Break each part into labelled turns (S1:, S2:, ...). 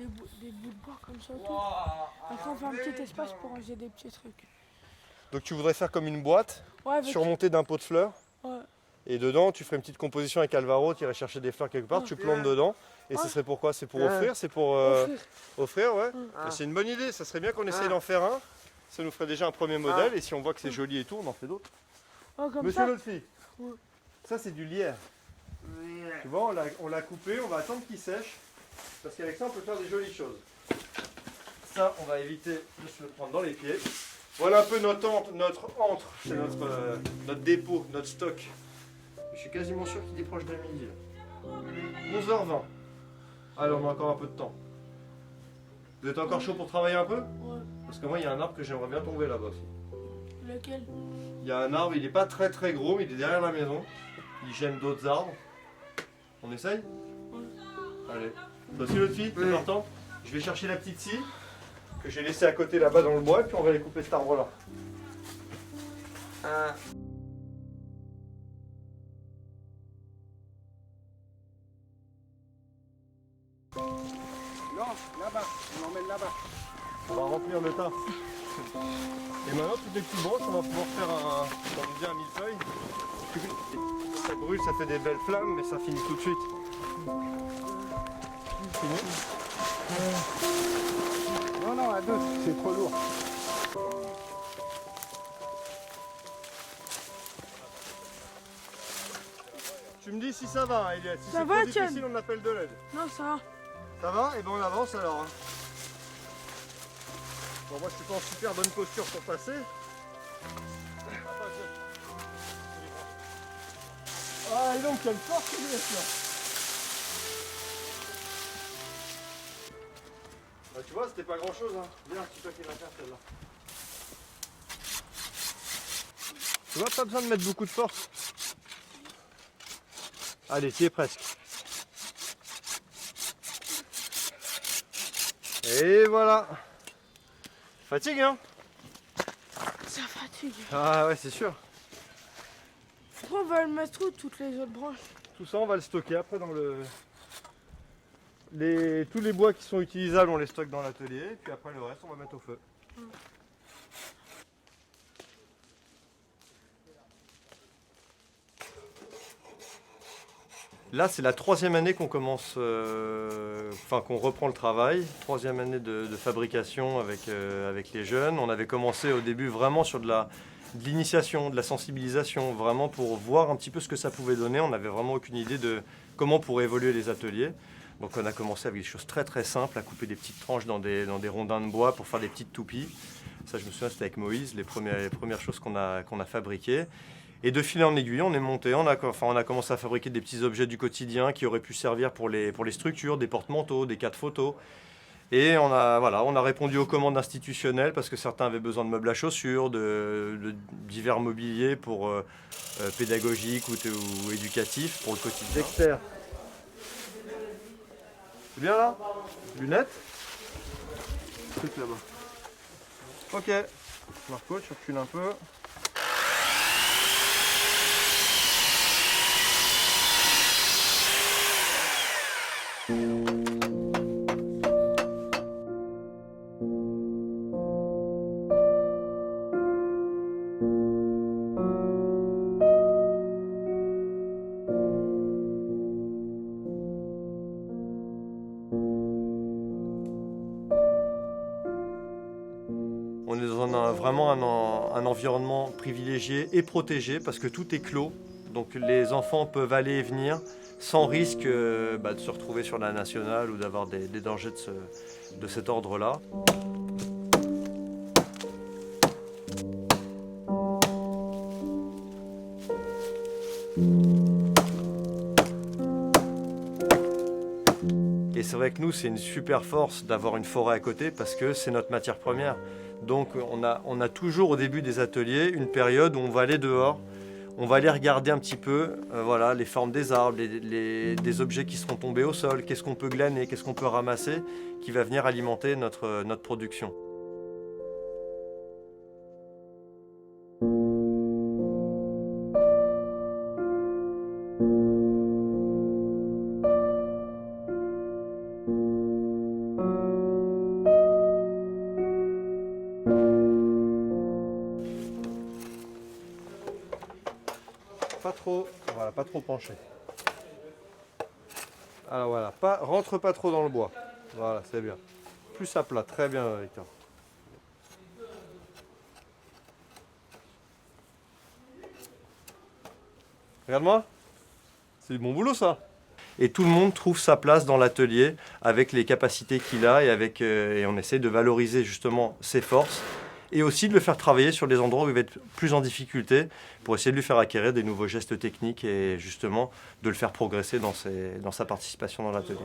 S1: des bouts de bois comme ça autour. Après on fait un petit espace pour ranger des petits trucs.
S2: Donc tu voudrais faire comme une boîte,
S1: Ouais, avec...
S2: surmontée d'un pot de fleurs.
S1: Ouais.
S2: Et dedans, tu ferais une petite composition avec Alvaro, tu irais chercher des fleurs quelque part, tu plantes dedans. Et ce serait pour quoi? C'est pour offrir? C'est pour offrir, ouais. Bah, c'est une bonne idée, ça serait bien qu'on essaye d'en faire un. Ça nous ferait déjà un premier modèle, et si on voit que c'est joli et tout, on en fait d'autres. Monsieur l'autre fille, ça c'est du lierre. Tu vois, on l'a coupé, on va attendre qu'il sèche, parce qu'avec ça on peut faire des jolies choses. Ça, on va éviter de se le prendre dans les pieds. Voilà un peu notre antre, c'est notre dépôt, notre stock. Je suis quasiment sûr qu'il est proche de midi. 11h20. Allez, on a encore un peu de temps. Vous êtes encore chaud pour travailler un peu?
S1: Ouais.
S2: Parce que moi, il y a un arbre que j'aimerais bien tomber là-bas aussi.
S1: Lequel?
S2: Il y a un arbre, il n'est pas très très gros, mais il est derrière la maison. Il gêne d'autres arbres. On essaye?
S1: Ouais.
S2: Allez. Toi aussi, l'autre fille, t'es partant? Je vais chercher la petite scie que j'ai laissée à côté là-bas dans le bois, et puis on va aller couper cet arbre-là.
S3: Non, là-bas, on l'emmène là-bas.
S2: On va remplir le tas. Et maintenant, toutes les petites broches, on va pouvoir faire un millefeuille. Ça brûle, ça fait des belles flammes, mais ça finit tout de suite. Fini.
S3: Non, à deux, c'est trop lourd.
S2: Tu me dis si ça va, Elias. Si
S1: Ça
S2: c'est
S1: va,
S2: trop
S1: Tiens.
S2: difficile, on appelle de l'aide.
S1: Non, ça va.
S2: Ça va? Et ben on avance alors. Bon, moi je suis pas en super bonne posture pour passer. Ah, et donc quelle force qu'il laisse là! Bah, tu vois, c'était pas grand chose, hein. Viens, c'est toi qui vas faire celle-là. Tu vois, pas besoin de mettre beaucoup de force. Allez, t'y es presque. Et voilà. Fatigue, hein?
S1: Ça fatigue.
S2: Ah ouais, c'est sûr.
S1: Après, on va le mettre où, toutes les autres branches?
S2: Tout ça, on va le stocker après dans tous les bois qui sont utilisables, on les stocke dans l'atelier. Et puis après, le reste, on va mettre au feu. Là, c'est la 3e année qu'on commence, qu'on reprend le travail. 3e année de fabrication avec les jeunes. On avait commencé au début vraiment sur de l'initiation, de la sensibilisation, vraiment pour voir un petit peu ce que ça pouvait donner. On n'avait vraiment aucune idée de comment pourraient évoluer les ateliers. Donc on a commencé avec des choses très très simples, à couper des petites tranches dans des rondins de bois pour faire des petites toupies. Ça, je me souviens, c'était avec Moïse, les premières choses qu'on a fabriquées. Et de fil en aiguille, on est monté, on a commencé à fabriquer des petits objets du quotidien qui auraient pu servir pour les structures, des porte-manteaux, des cadres photos. Et on a répondu aux commandes institutionnelles parce que certains avaient besoin de meubles à chaussures, de divers mobiliers pour pédagogiques ou éducatifs pour le quotidien. Dexter. C'est bien là? Lunettes? Truc là-bas. Ok. Marco, tu recules un peu. On est dans vraiment un environnement privilégié et protégé parce que tout est clos. Donc les enfants peuvent aller et venir sans risque de se retrouver sur la nationale ou d'avoir des dangers de cet ordre-là. Et c'est vrai que nous, c'est une super force d'avoir une forêt à côté parce que c'est notre matière première. Donc on a toujours au début des ateliers une période où on va aller dehors, on va aller regarder un petit peu les formes des arbres, des objets qui seront tombés au sol, qu'est-ce qu'on peut glaner, qu'est-ce qu'on peut ramasser qui va venir alimenter notre production. trop, voilà, pas trop penché. Alors voilà, rentre pas trop dans le bois. Voilà, c'est bien. Plus à plat, très bien Victor. Regarde-moi, c'est du bon boulot ça. Et tout le monde trouve sa place dans l'atelier avec les capacités qu'il a et on essaie de valoriser justement ses forces et aussi de le faire travailler sur des endroits où il va être plus en difficulté pour essayer de lui faire acquérir des nouveaux gestes techniques et justement de le faire progresser dans sa participation dans l'atelier.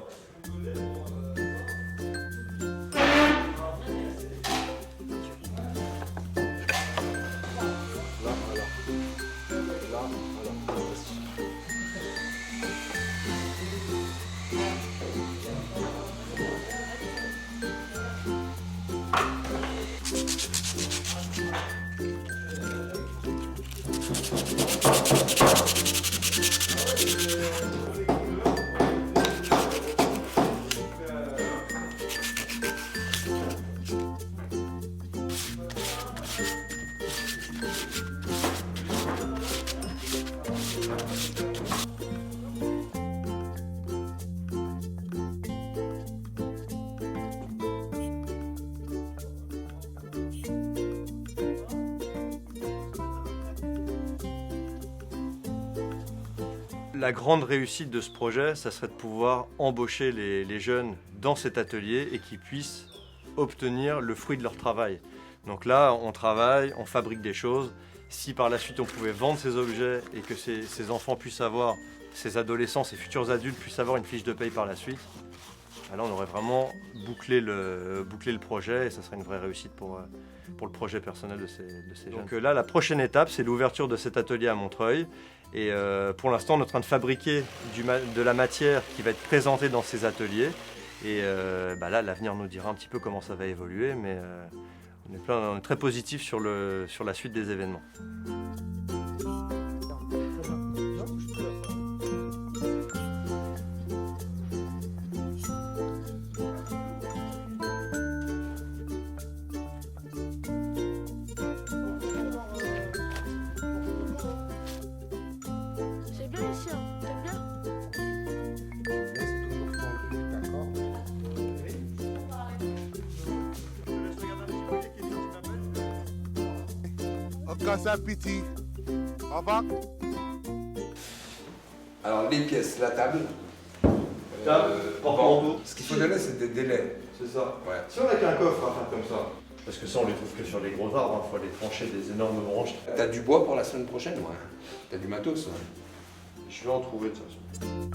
S2: La grande réussite de ce projet, ça serait de pouvoir embaucher les jeunes dans cet atelier et qu'ils puissent obtenir le fruit de leur travail. Donc là, on travaille, on fabrique des choses. Si par la suite on pouvait vendre ces objets et que ces enfants puissent avoir, ces adolescents, ces futurs adultes puissent avoir une fiche de paye par la suite, alors on aurait vraiment bouclé le projet et ça serait une vraie réussite pour le projet personnel de ces jeunes. Donc là, la prochaine étape, c'est l'ouverture de cet atelier à Montreuil. Et pour l'instant, on est en train de fabriquer de la matière qui va être présentée dans ces ateliers. Et là, l'avenir nous dira un petit peu comment ça va évoluer, mais on est très positif sur la suite des événements.
S1: C'est bien ici, hein. T'aimes bien?
S3: Laisse toujours tendu, d'accord?
S4: Aucun ça, petit. Au revoir.
S5: Alors les pièces, la table.
S2: porte-manteau.
S5: Ce qu'il faut donner, c'est des délais.
S2: C'est ça.
S5: Ouais.
S2: Si on avait qu'un coffre à faire comme ça, parce que ça on les trouve que sur les gros arbres, il faut aller trancher des énormes branches.
S5: T'as du bois pour la semaine prochaine, ouais. T'as du matos, ouais.
S2: Je vais en trouver de toute façon.